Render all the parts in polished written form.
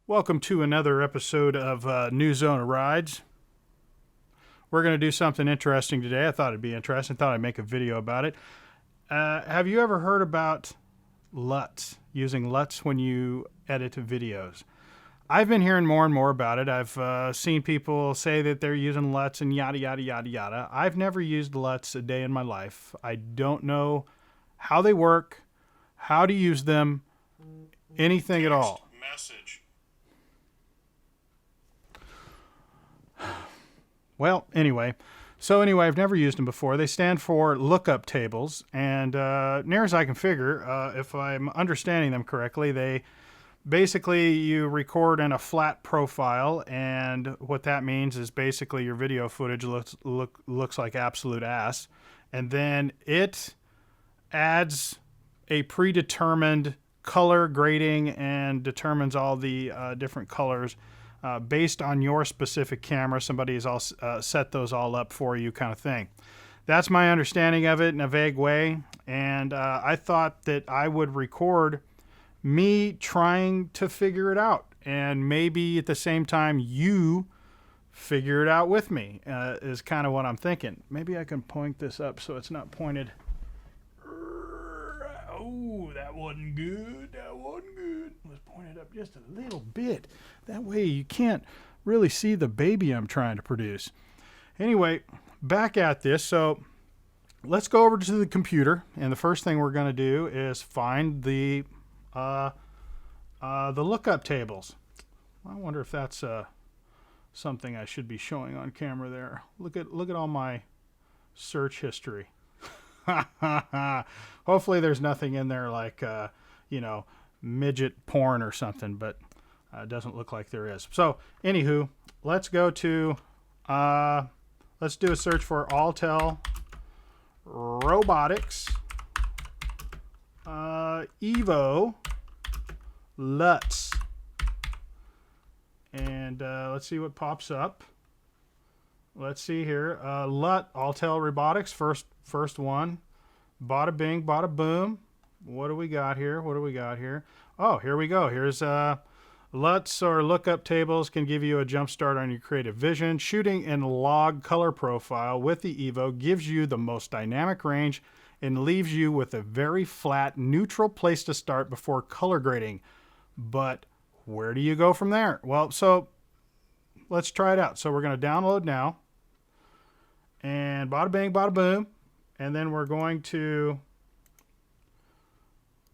Welcome to another episode of New Zone of Rides. We're going to do something interesting today. I thought it'd be interesting. Thought I'd make a video about it. Have you ever heard about LUTS, using LUTS when you edit videos? I've been hearing more and more about it. I've seen people say that they're using LUTS and yada, yada, yada, yada. I've never used LUTS a day in my life. I don't know how they work, how to use them, anything at all. Message. Well, anyway, I've never used them before. They stand for lookup tables, and near as I can figure, if I'm understanding them correctly, they basically you record in a flat profile, and what that means is basically your video footage looks like absolute ass, and then it adds a predetermined color grading and determines all the different colors. Based on your specific camera. Somebody has all set those all up for you, kind of thing. That's my understanding of it in a vague way, and I thought that I would record me trying to figure it out, and maybe at the same time you figure it out with me, is kind of what I'm thinking. Maybe I can point this up so it's not pointed. Oh, that wasn't good. That wasn't good. Let's point it up just a little bit. That way you can't really see the baby I'm trying to produce. Anyway, back at this. So let's go over to the computer, and the first thing we're going to do is find the lookup tables. I wonder if that's something I should be showing on camera there. Look at all my search history. Hopefully there's nothing in there like, midget porn or something, but it doesn't look like there is. So, anywho, let's go to, let's do a search for Autel Robotics Evo LUTS. And let's see what pops up. Let's see here. Autel Robotics, first one. Bada bing, bada boom. What do we got here? Oh, here we go. Here's LUTS or lookup tables can give you a jump start on your creative vision. Shooting in log color profile with the Evo gives you the most dynamic range and leaves you with a very flat, neutral place to start before color grading. But where do you go from there? Well, so let's try it out. So we're going to download now. And bada bing, bada boom. And then we're going to,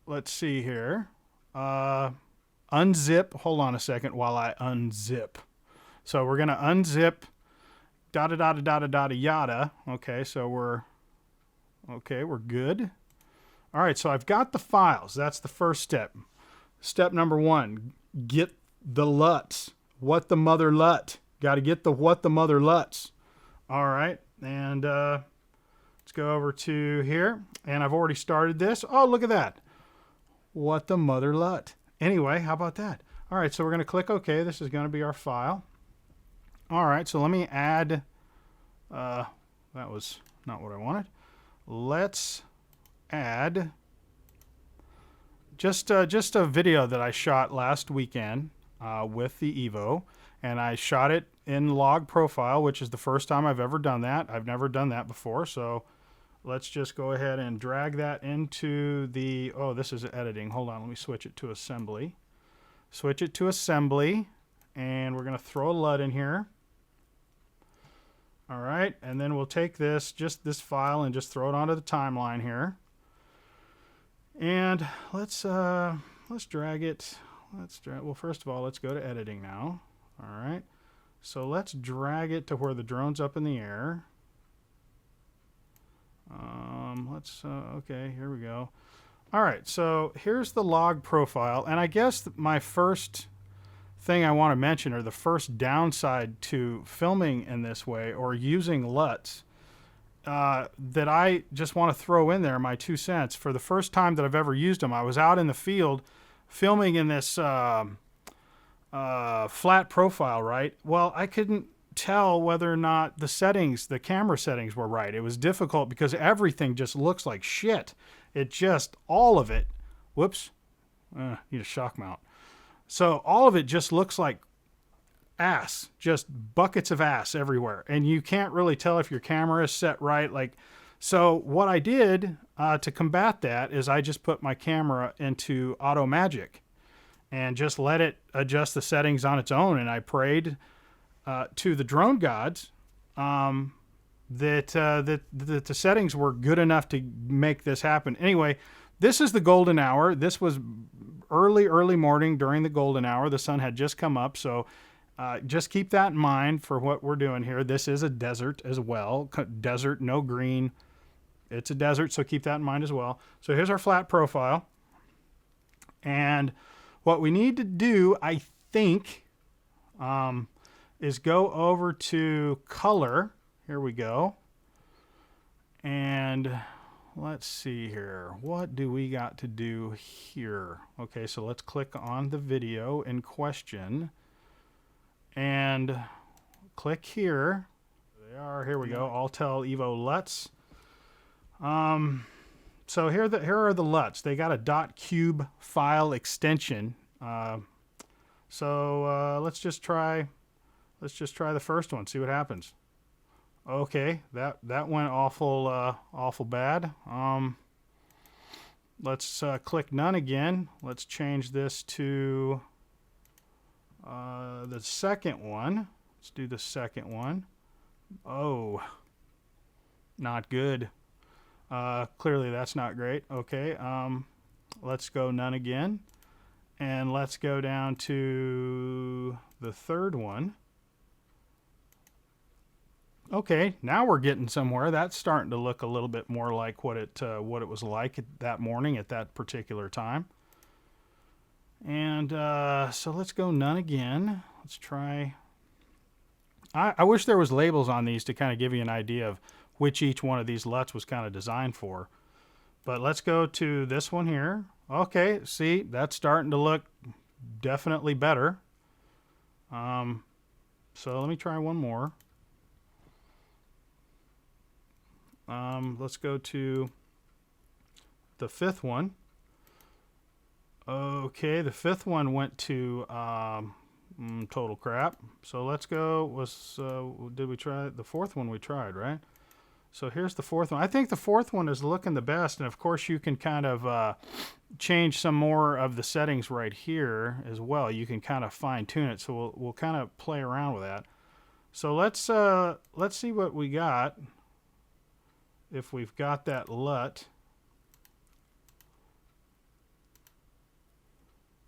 let's see here, unzip. Hold on a second while I unzip. So we're going to unzip, yada. Okay, so we're good. All right, so I've got the files. That's the first step. Step number one, get the LUTs. What the mother LUT. Got to get the what the mother LUTs. All right, and let's go over to here, and I've already started this. Oh, look at that. What the mother LUT. Anyway, how about that? All right, so we're going to click OK. This is going to be our file. All right, so let me add, that was not what I wanted. Let's add just a video that I shot last weekend with the Evo, and I shot it in log profile, which is the first time I've ever done that. I've never done that before, so let's just go ahead and drag that into the, oh, this is editing. Hold on, let me switch it to assembly. Switch it to assembly, and we're going to throw a LUT in here. All right, and then we'll take this file and just throw it onto the timeline here. And let's drag it. Well, first of all, let's go to editing now. All right, so let's drag it to where the drone's up in the air. Okay, here we go. All right, so here's the log profile, and I guess my first thing I want to mention, or the first downside to filming in this way or using LUTs, that I just want to throw in there, my 2 cents. For the first time that I've ever used them, I was out in the field filming in this flat profile, right? Well, I couldn't tell whether or not the camera settings were right. It was difficult because everything just looks like shit. All of it. Whoops. Need a shock mount. So all of it just looks like ass, just buckets of ass everywhere. And you can't really tell if your camera is set right. Like, so what I did to combat that is I just put my camera into auto magic and just let it adjust the settings on its own. And I prayed to the drone gods that the settings were good enough to make this happen. Anyway, this is the golden hour. This was early morning during the golden hour. The sun had just come up, so just keep that in mind for what we're doing here. This is a desert as well. Desert, no green. It's a desert, so keep that in mind as well. So here's our flat profile. And what we need to do, I think, is go over to color. Here we go. And let's see here. What do we got to do here? Okay, so let's click on the video in question and click here. They are. Here we go. Autel Evo LUTS. So here are the LUTs. They got a .cube file extension. So let's just try the first one. See what happens. Okay, that went awful bad. Let's click none again. Let's change this to the second one. Let's do the second one. Oh, not good. Clearly that's not great. Okay, let's go none again. And let's go down to the third one. Okay, now we're getting somewhere. That's starting to look a little bit more like what it was like that morning at that particular time. And so let's go none again. Let's try. I wish there was labels on these to kind of give you an idea of which each one of these LUTs was kind of designed for. But let's go to this one here. Okay, see, that's starting to look definitely better. So let me try one more. Let's go to the fifth one. Okay, the fifth one went to total crap. So let's go. Did we try the fourth one? We tried, right? So here's the fourth one. I think the fourth one is looking the best, and of course you can kind of change some more of the settings right here as well. You can kind of fine tune it. So we'll kind of play around with that. So let's see what we got. If we've got that LUT.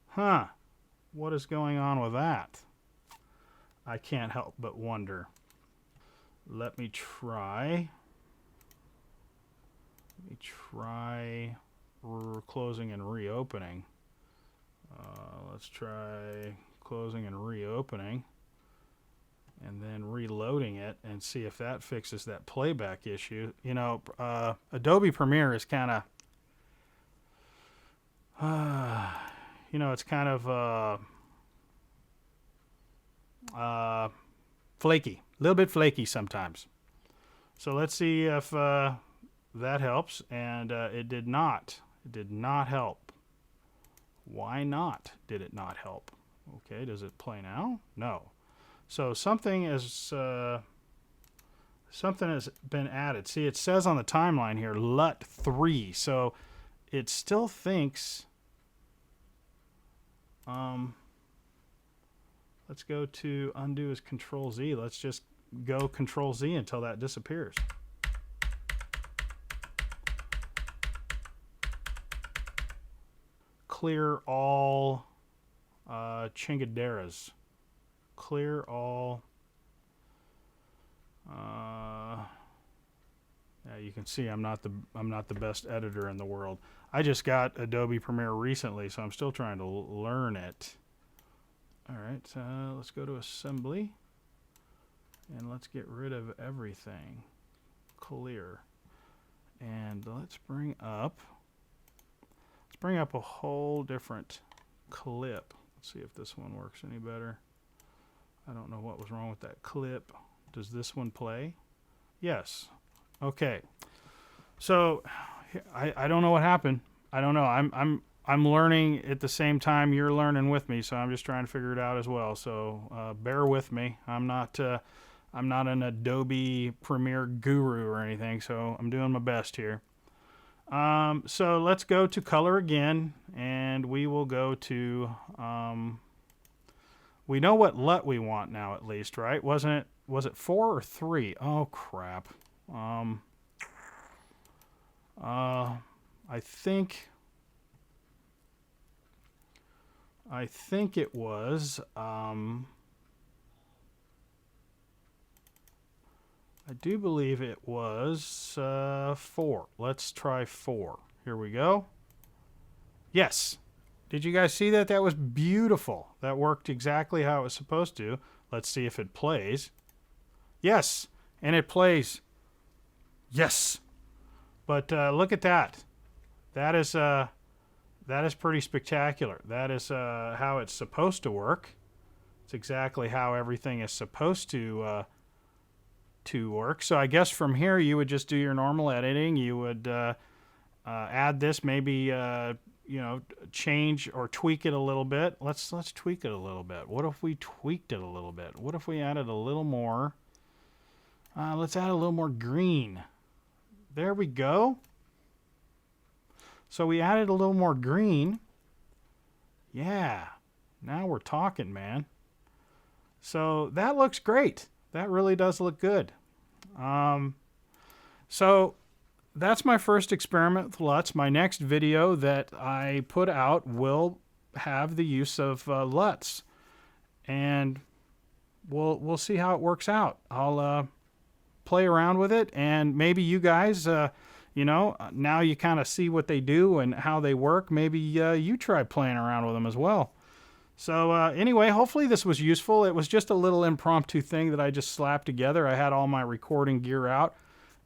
Huh. What is going on with that? I can't help but wonder. Let me try. Closing and reopening. Let's try closing and reopening. And then reloading it and see if that fixes that playback issue. You know, Adobe Premiere is kind of, you know, it's kind of flaky, a little bit flaky sometimes. So let's see if that helps. And it did not. It did not help. Why not did it not help? Okay, does it play now? No. So something has been added. See, it says on the timeline here LUT 3. So it still thinks. Let's go to undo as Control Z. Let's just go Control Z until that disappears. Clear all chingaderas. Clear all. Yeah, you can see I'm not the best editor in the world. I just got Adobe Premiere recently, so I'm still trying to learn it. All right, let's go to Assembly, and let's get rid of everything. Clear, and let's bring up a whole different clip. Let's see if this one works any better. I don't know what was wrong with that clip. Does this one play? Yes. Okay. So I don't know what happened. I don't know. I'm learning at the same time you're learning with me, so I'm just trying to figure it out as well. So bear with me. I'm not an Adobe Premiere guru or anything, so I'm doing my best here. So let's go to color again, and we will go to, we know what LUT we want now at least, right? Was it 4 or 3? Oh, crap. I think it was, I do believe it was 4. Let's try 4. Here we go. Yes. Did you guys see that? That was beautiful. That worked exactly how it was supposed to. Let's see if it plays. Yes. And it plays. Yes. But look at that. That is pretty spectacular. That is how it's supposed to work. It's exactly how everything is supposed to work. So I guess from here you would just do your normal editing. You would add this, maybe you know, change or tweak it a little bit. Let's tweak it a little bit. What if we tweaked it a little bit? What if we added a little more? Let's add a little more green. There we go. So we added a little more green. Yeah, now we're talking, man. So that looks great. That really does look good. So that's my first experiment with LUTs. My next video that I put out will have the use of LUTs, and we'll see how it works out. I'll play around with it, and maybe you guys, you know, now you kind of see what they do and how they work. Maybe you try playing around with them as well. So anyway, hopefully this was useful. It was just a little impromptu thing that I just slapped together. I had all my recording gear out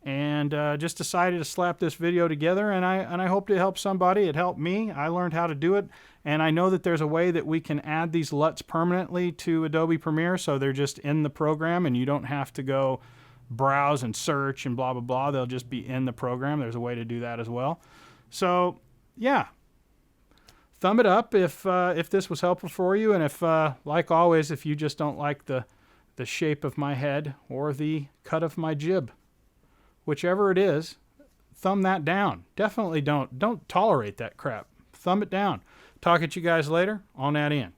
and just decided to slap this video together, and I hope it helped somebody. It helped me. I learned how to do it, and I know that there's a way that we can add these LUTs permanently to Adobe Premiere, so they're just in the program and you don't have to go browse and search and blah, blah, blah. They'll just be in the program. There's a way to do that as well. So yeah. Thumb it up if this was helpful for you, and if, like always, if you just don't like the shape of my head or the cut of my jib, whichever it is, thumb that down. Definitely don't tolerate that crap. Thumb it down. Talk at you guys later. On that end.